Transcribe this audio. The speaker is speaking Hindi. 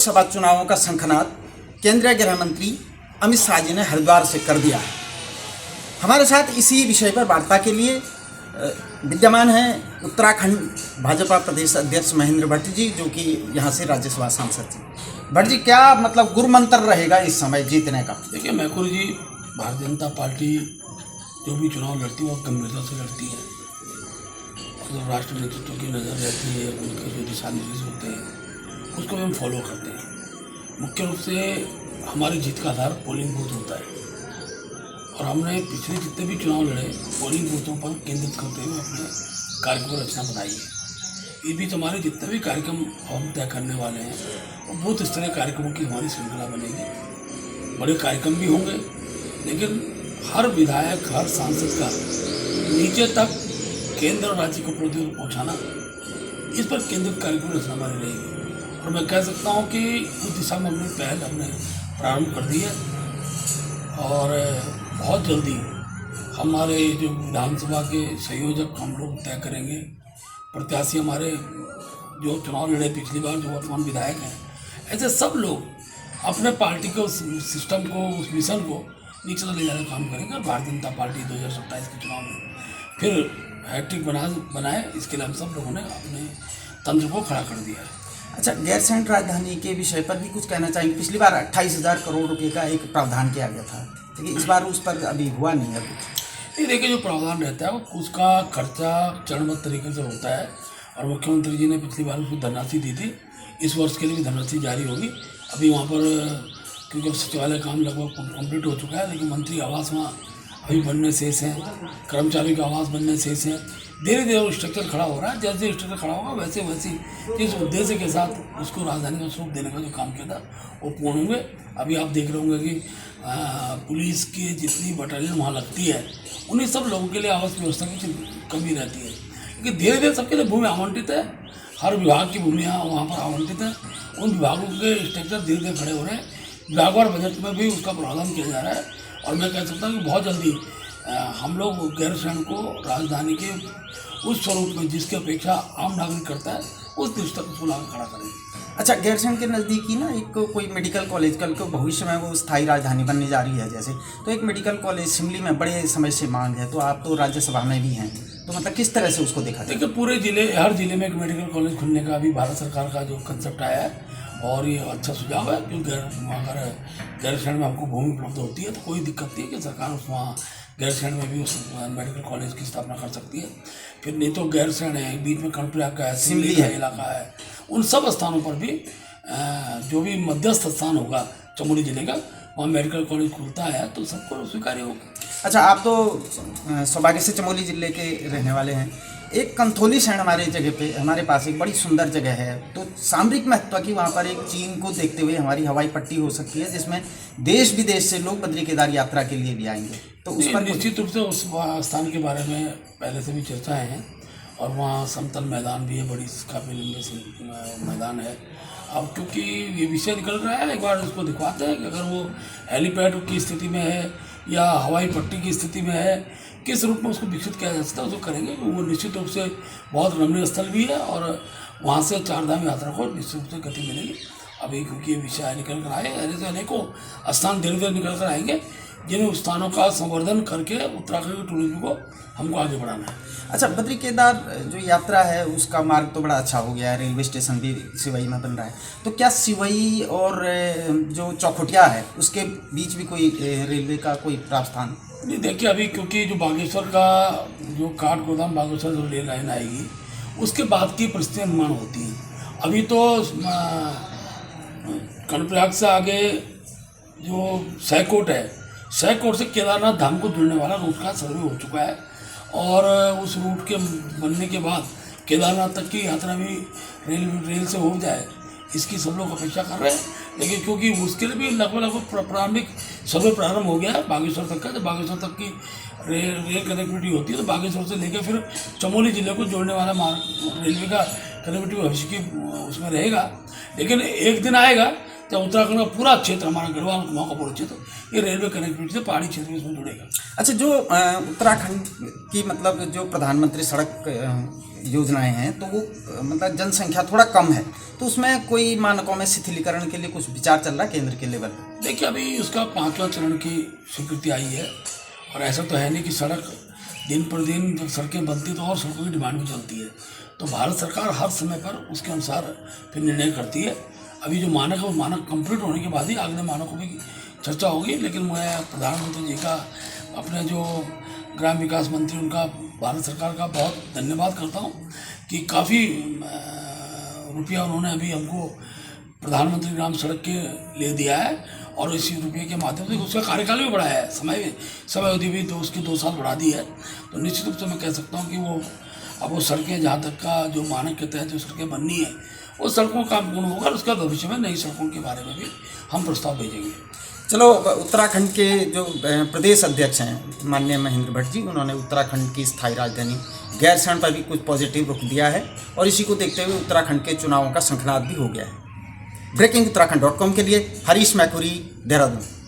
सभा चुनावों का शंखनाद केंद्रीय गृह मंत्री अमित शाह जी ने हरिद्वार से कर दिया है। हमारे साथ इसी विषय पर वार्ता के लिए विद्यमान हैं उत्तराखंड भाजपा प्रदेश अध्यक्ष महेंद्र भट्ट जी, जो कि यहाँ से राज्यसभा सांसद थे। भट्ट जी, क्या मतलब गुरु मंत्र रहेगा इस समय जीतने का? देखिए मैकुर जी, भारतीय जनता पार्टी जो भी चुनाव लड़ती है वो गंभीरता से लड़ती है। मतलब राष्ट्र नेतृत्व की नज़र रहती है, उनके जो दिशा निर्देश होते हैं उसको भी हम फॉलो करते हैं। मुख्य रूप से हमारी जीत का आधार पोलिंग बूथ होता है और हमने पिछले जितने भी चुनाव लड़े पोलिंग बूथों पर केंद्रित करते हुए अपने कार्यक्रम रचना बनाई है। इस बीच हमारे जितने भी कार्यक्रम हम तय करने वाले हैं वो बूथ स्तरीय कार्यक्रमों की हमारी श्रृंखला बनेगी। बड़े कार्यक्रम भी होंगे, लेकिन हर विधायक, हर सांसद का नीचे तक केंद्र और राज्य को प्रौद्योगिकी पहुँचाना, इस पर केंद्रित कार्यक्रम रचना हमारी रहेगी। और मैं कह सकता हूँ कि उस दिशा में हमने प्रारंभ कर दी है और बहुत जल्दी हमारे जो विधानसभा के संयोजक हम लोग तय करेंगे। प्रत्याशी हमारे जो चुनाव लड़े पिछली बार, जो वर्तमान विधायक हैं, ऐसे सब लोग अपने पार्टी के उस सिस्टम को, उस मिशन को नीचे तक ले जाने का काम करेंगे और भारतीय जनता पार्टी 2027 के चुनाव में फिर हैट्रिक बनाए। इसके लिए हम सब लोगों ने अपने तंत्र को खड़ा कर दिया है। अच्छा, गैरसैंण राजधानी के विषय पर भी कुछ कहना चाहिए। पिछली बार 28,000 करोड़ रुपए का एक प्रावधान किया गया था, लेकिन इस बार उस पर अभी हुआ नहीं है कुछ। ये देखिए, जो प्रावधान रहता है वो उसका खर्चा चरणबद्ध तरीके से होता है और मुख्यमंत्री जी ने पिछली बार उसको धनराशि दी थी। इस वर्ष के लिए भी धनराशि जारी होगी। अभी वहाँ पर क्योंकि सचिवालय काम लगभग कंप्लीट हो चुका है, लेकिन मंत्री आवास वहाँ अभी बनने शेष हैं, कर्मचारी का आवास बनने शेष हैं। धीरे धीरे वो स्ट्रक्चर खड़ा हो रहा है। जैसे स्ट्रक्चर खड़ा होगा वैसे जिस उद्देश्य के साथ उसको राजधानी का स्वरूप देने का जो काम किया था वो पूर्ण होंगे। अभी आप देख रहे होंगे कि पुलिस की जितनी बटालियन वहाँ लगती है, उन्हीं सब लोगों के लिए आवास व्यवस्था की कमी रहती है, क्योंकि धीरे धीरे सबके लिए भूमि आवंटित है। हर विभाग की भूमियाँ वहाँ पर आवंटित हैं। उन विभागों के स्ट्रक्चर धीरे धीरे खड़े हो रहे हैं। विभागवार बजट में भी उसका प्रावधान किया जा रहा है और मैं कह सकता हूँ कि बहुत जल्दी हम लोग गैरसैंण को राजधानी के उस स्वरूप में जिसकी अपेक्षा आम नागरिक करता है, उस दृष्टि को ला खड़ा करेंगे। अच्छा, गैरसैंण के नज़दीक ही ना एक कोई मेडिकल कॉलेज, कल को भविष्य में वो स्थायी राजधानी बनने जा रही है जैसे, तो एक मेडिकल कॉलेज सिमली में बड़े समय से मांग है। तो आप तो राज्यसभा में भी हैं, तो मतलब किस तरह से उसको देखा जाए? देखिए, पूरे जिले, हर जिले में एक मेडिकल कॉलेज खुलने का अभी भारत सरकार का जो कंसेप्ट आया है और ये अच्छा सुझाव है। क्योंकि अगर गैरसैंण में हमको भूमि उपलब्ध होती है तो कोई दिक्कत नहीं है कि सरकार उस वहाँ गैरसैंण में भी उस मेडिकल कॉलेज की स्थापना कर सकती है। फिर नहीं तो गैरसैंण है, बीच में कर्णप्रयाग का है, सिमली का इलाका है, उन सब स्थानों पर भी जो भी मध्यस्थ स्थान होगा चमोली जिले का, वहाँ मेडिकल कॉलेज खुलता है तो सबको स्वीकार्य होगा। अच्छा, आप तो सौभाग्य से चमोली जिले के रहने वाले हैं। एक कंथोली सैण हमारे जगह पे, हमारे पास एक बड़ी सुंदर जगह है, तो सामरिक महत्व की वहाँ पर एक चीन को देखते हुए हमारी हवाई पट्टी हो सकती है, जिसमें देश विदेश से लोग बद्री केदार यात्रा के लिए भी आएंगे। तो उस पर निश्चित रूप से उस स्थान के बारे में पहले से भी चर्चाएँ हैं और वहाँ समतल मैदान भी है, बड़ी काफ़ी लंबे से मैदान है। अब क्योंकि ये विषय निकल रहा है, एक बार उसको दिखवाते हैं कि अगर वो हेलीपैड की स्थिति में है या हवाई पट्टी की स्थिति में है, किस रूप में उसको विकसित किया जा सकता है, उसको करेंगे। वो निश्चित रूप से बहुत रमणीय स्थल भी है और वहाँ से चारधाम यात्रा को निश्चित रूप से गति मिलेगी। अभी क्योंकि ये विषय निकल कर आए, ऐसे अनेकों स्थान धीरे धीरे निकल कर आएंगे जिन स्थानों का संवर्धन करके उत्तराखंड के टूरिज्म को हमको आगे बढ़ाना है। अच्छा, बद्री केदार जो यात्रा है उसका मार्ग तो बड़ा अच्छा हो गया है, रेलवे स्टेशन भी सिवई में बन रहा है, तो क्या सिवई और जो चौखुटिया है उसके बीच भी कोई रेलवे का कोई प्रावधान? नहीं, देखिए अभी क्योंकि जो बागेश्वर का जो काठ गोदाम बागेश्वर जो रेल लाइन आएगी उसके बाद की परिस्थितियाँ निर्माण होती हैं। अभी तो कर्णप्रयाग से आगे जो सहकोट है, सहकोट से केदारनाथ धाम को जुड़ने वाला रूट का सर्वे हो चुका है और उस रूट के बनने के बाद केदारनाथ तक की यात्रा भी रेल से हो जाए, इसकी सब लोग अपेक्षा कर रहे हैं। लेकिन क्योंकि उसके लिए भी लगभग प्रारंभिक सर्वे प्रारंभ हो गया है बागेश्वर तक का। जब बागेश्वर तक की रेल कनेक्टिविटी होती है तो बागेश्वर से लेकर फिर चमोली जिले को जोड़ने वाला मार्ग रेलवे का कनेक्टिविटी भविष्य की उसमें रहेगा। लेकिन एक दिन आएगा जब उत्तराखंड का पूरा क्षेत्र, हमारा गढ़वाल कुमाऊं का पूरा क्षेत्र, ये रेलवे कनेक्टिविटी से पहाड़ी क्षेत्र में इसमें जुड़ेगा। अच्छा, जो उत्तराखंड की मतलब जो प्रधानमंत्री सड़क योजनाएं हैं तो वो मतलब जनसंख्या थोड़ा कम है, तो उसमें कोई मानकों में शिथिलीकरण के लिए कुछ विचार चल रहा है केंद्र के लेवल पर? देखिए, अभी उसका 5वां चरण की स्वीकृति आई है और ऐसा तो है नहीं कि सड़क दिन पर दिन जब सड़कें बनती तो और सड़कों की डिमांड भी चलती है। तो भारत सरकार हर समय पर उसके अनुसार फिर निर्णय करती है। अभी जो मानक है वो मानक कंप्लीट होने के बाद ही अगले मानकों की चर्चा होगी। लेकिन मैं प्रधानमंत्री जी का, अपने जो ग्राम विकास मंत्री, उनका, भारत सरकार का बहुत धन्यवाद करता हूँ कि काफ़ी रुपया उन्होंने अभी हमको प्रधानमंत्री ग्राम सड़क के लिए दिया है और इसी रुपये के माध्यम से उसका कार्यकाल भी बढ़ाया है, समय अवधि भी तो उसकी 2 साल बढ़ा दी है। तो निश्चित रूप से मैं कह सकता हूँ कि वो सड़कें, जहाँ तक का जो मानक के तहत जो सड़कें बननी है वो सड़कों का पूर्ण होगा। उसका भविष्य में नई सड़कों के बारे में भी हम प्रस्ताव भेजेंगे। चलो, उत्तराखंड के जो प्रदेश अध्यक्ष हैं माननीय महेंद्र भट्ट जी, उन्होंने उत्तराखंड की स्थायी राजधानी गैरसैंण पर भी कुछ पॉजिटिव रुख दिया है और इसी को देखते हुए उत्तराखंड के चुनावों का शंखनाद भी हो गया है। ब्रेकिंग उत्तराखंड.com के लिए हरीश मैकुरी, देहरादून।